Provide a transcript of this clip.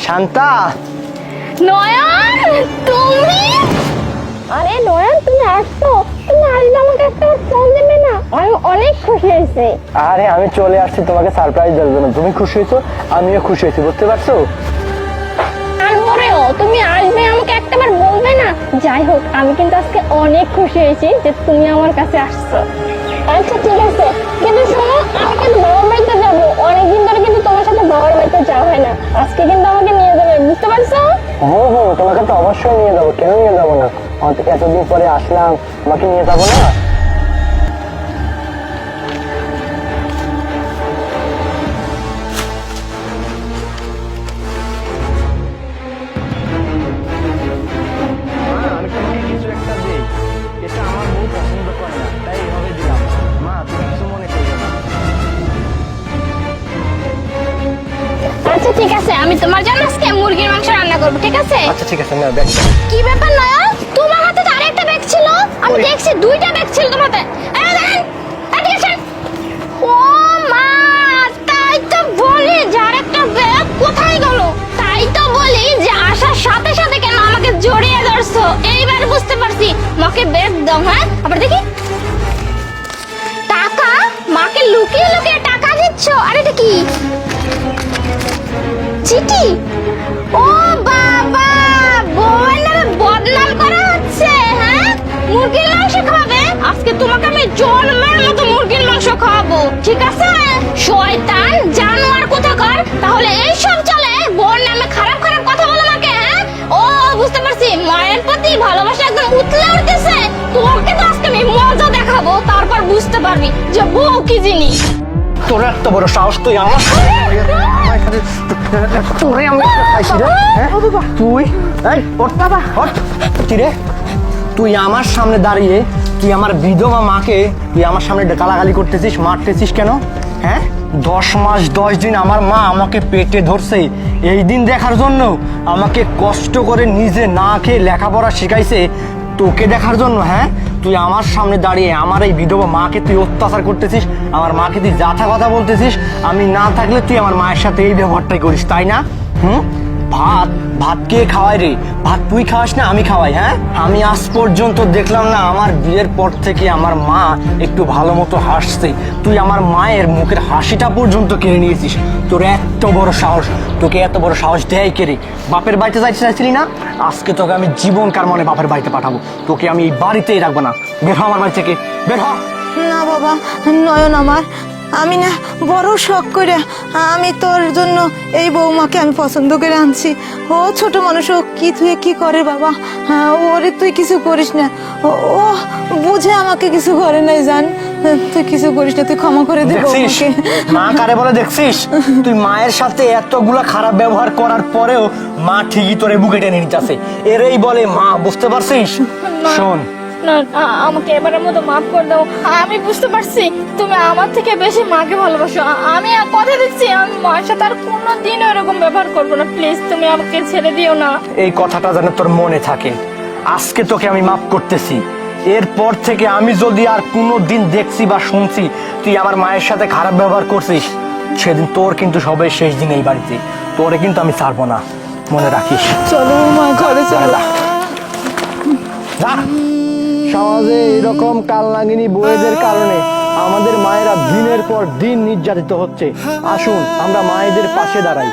শান্তা, নয়ন তুমি? আরে নয়ন তুমি আসছো, তুমি আসলে আমাকে একটা ফোন দেবে না? আমি অনেক খুশি হয়েছি। আরে আমি চলে আসছি তোমাকে সারপ্রাইজ দেওয়ার জন্য। তুমি খুশি হয়েছো, আমিও খুশি হয়েছি, বুঝতে পারছো? তারপরেও তুমি আসবে আমাকে একটাবার বলবে না? যাই হোক, আমি কিন্তু আজকে অনেক খুশি হয়েছি যে তুমি আমার কাছে আসছো। আচ্ছা ঠিক আছে, কিন্তু শোনো, আমি কিন্তু বাবার বাড়িতে যাবো। অনেকদিন ধরে কিন্তু তোমার সাথে বাবার বাড়িতে যাওয়া হয় না। আজকে কিন্তু আমাকে নিয়ে যাবে, বুঝতে পারছো? তোমাকে তো অবশ্যই নিয়ে যাবো, কেন নিয়ে যাবো না? এতদিন পরে আসলাম, তোমাকে নিয়ে যাবো না? আমি তোমাকে কিছু একটা দেই, এটা আমার বউ পছন্দ করে না, তাই এভাবে দিলাম। মা, তুমি কিছু মনে করবে না। আচ্ছা ঠিক আছে, আমি তোমার জন্য আজকে মুরগির মাংস রান্না করবো, ঠিক আছে? আচ্ছা ঠিক আছে, না দেখ। কি ব্যাপার নয়ন, তোমার হাতে তো আরেকটা ব্যাগ ছিল। আমি দেখছি দুইটা ব্যাগ ছিল তোমার হাতে। এই দেখেন, এদিকে আসেন। ও মা, তাই তো বলি যে আরেকটা ব্যাগ কোথায় গেল? তাই তো বলি যে আসার সাথে সাথে কেন আমাকে জড়িয়ে ধরছো? এইবার বুঝতে পারছি। মাকে ব্যাগ দাও। হ্যাঁ, আবার দেখি। টাকা? মাকে লুকিয়ে লুকিয়ে টাকা দিচ্ছ? আর এটা কি? চিঠি? ও বাবা, বউয়ের নামে বদনাম করা হচ্ছে। হ্যাঁ, মুরগির মাংস খাবে? আজকে তোমাকে আমি জন্মের মতো মুরগির মাংস খাওয়াবো, ঠিক আছে? শয়তান জানোয়ার কোথাকার। তাহলে এই সব চলে? বউয়ের নামে খারাপ খারাপ কথা বলে মাকে? হ্যাঁ, ও বুঝতে পারছি, মায়ের প্রতি ভালোবাসা একদম উতলে উঠতেছে। তোকে তো আজকে আমি মজা দেখাবো, তারপর বুঝতে পারবি যে বউ কি জিনিস। তোর এত বড় সাহস, তুই আমার তোরে আমি খাইছি রে? হ্যাঁ? তুই এই ওঠ বাবা, ওঠ। কি রে, তুই আমার সামনে দাঁড়িয়ে তুই আমার বিধবা মাকে তুই আমার সামনে গালাগালি করতেছিস, মারতেছিস কেন? হ্যাঁ, 10 মাস 10 দিন আমার মা আমাকে পেটে ধরছে এই দিন দেখার জন্য। আমাকে কষ্ট করে নিজে না খেয়ে লেখাপড়া শিখাইছে তোকে দেখার জন্য। হ্যাঁ, তুই আমার সামনে দাঁড়িয়ে আমার এই বিধবা মাকে তুই অত্যাচার করতেছিস, আমার মাকে তুই যাথা কথা বলতেছিস। আমি না থাকলে তুই আমার মায়ের সাথে এই ব্যবহারটাই করিস, তাই না? ভাত ভাত কে খাওয়াই রে? ভাত তুই খাওয়াস না, আমি খাওয়াই? হ্যাঁ, আমি আজ পর্যন্ত দেখলাম না আমার বিয়ের পর থেকে আমার মা একটু ভালো মতো হাসছে। তুই আমার মায়ের মুখের হাসিটা পর্যন্ত কেড়ে নিয়েছিস। তোর এত বড় সাহস, তোকে এত বড় সাহস দেয় কে রে? বাপের বাড়িতে যাইতে চাইছিলি না? আজকে তোকে আমি জীবন কার মনে বাপের বাড়িতে পাঠাবো। তোকে আমি এই বাড়িতেই রাখবো না। বের হ আমার বাড়ি থেকে, বের হ। না বাবা, নয়ন আমার, আমি না বড় শখ করে আমি তোর জন্য এই বৌমাকে আমি পছন্দ করে আনছি। ও ছোট মানুষ, ও কি তুই কি করে বাবা? ওরে তুই কিছু করিস না, ও বুঝে আমাকে কিছু করে নাই, জান। তুই কিছু করিস না, তুই ক্ষমা করে দে দেখছিস বৌমাকে। মা কারে বলে? দেখছিস তুই মায়ের সাথে এতগুলা খারাপ ব্যবহার করার পরেও মা ঠিকই তোরে বুকে টেনে নিতেছে। এরই বলে মা, বুঝতে পারছিস? শোন, না, আমাকে এবারের মতো মাফ করে দাও। আমি বুঝতে পারছি তুমি আমার থেকে বেশি মাকে ভালোবাসো। আমি কথা দিচ্ছি, আমি মার সাথে আর কোনোদিন এরকম ব্যবহার করবো না। প্লিজ তুমি আমাকে ছেড়ে দিও না। এই কথাটা যেন তোর মনে থাকে। আজকে তোকে আমি মাফ করতেছি। এরপর থেকে আমি যদি আর কোনো দিন দেখছি বা শুনছি তুই আমার মায়ের সাথে খারাপ ব্যবহার করছিস, সেদিন তোর কিন্তু সবাই শেষ দিন এই বাড়িতে। তোরে কিন্তু আমি ছাড়বো না, মনে রাখিস। চলো মা, ঘরে চলো। যা। সমাজে এরকম কালনাগিনী বউয়েদের কারণে আমাদের মায়েরা দিনের পর দিন নির্যাতিত হচ্ছে। আসুন আমরা মায়েদের পাশে দাঁড়াই।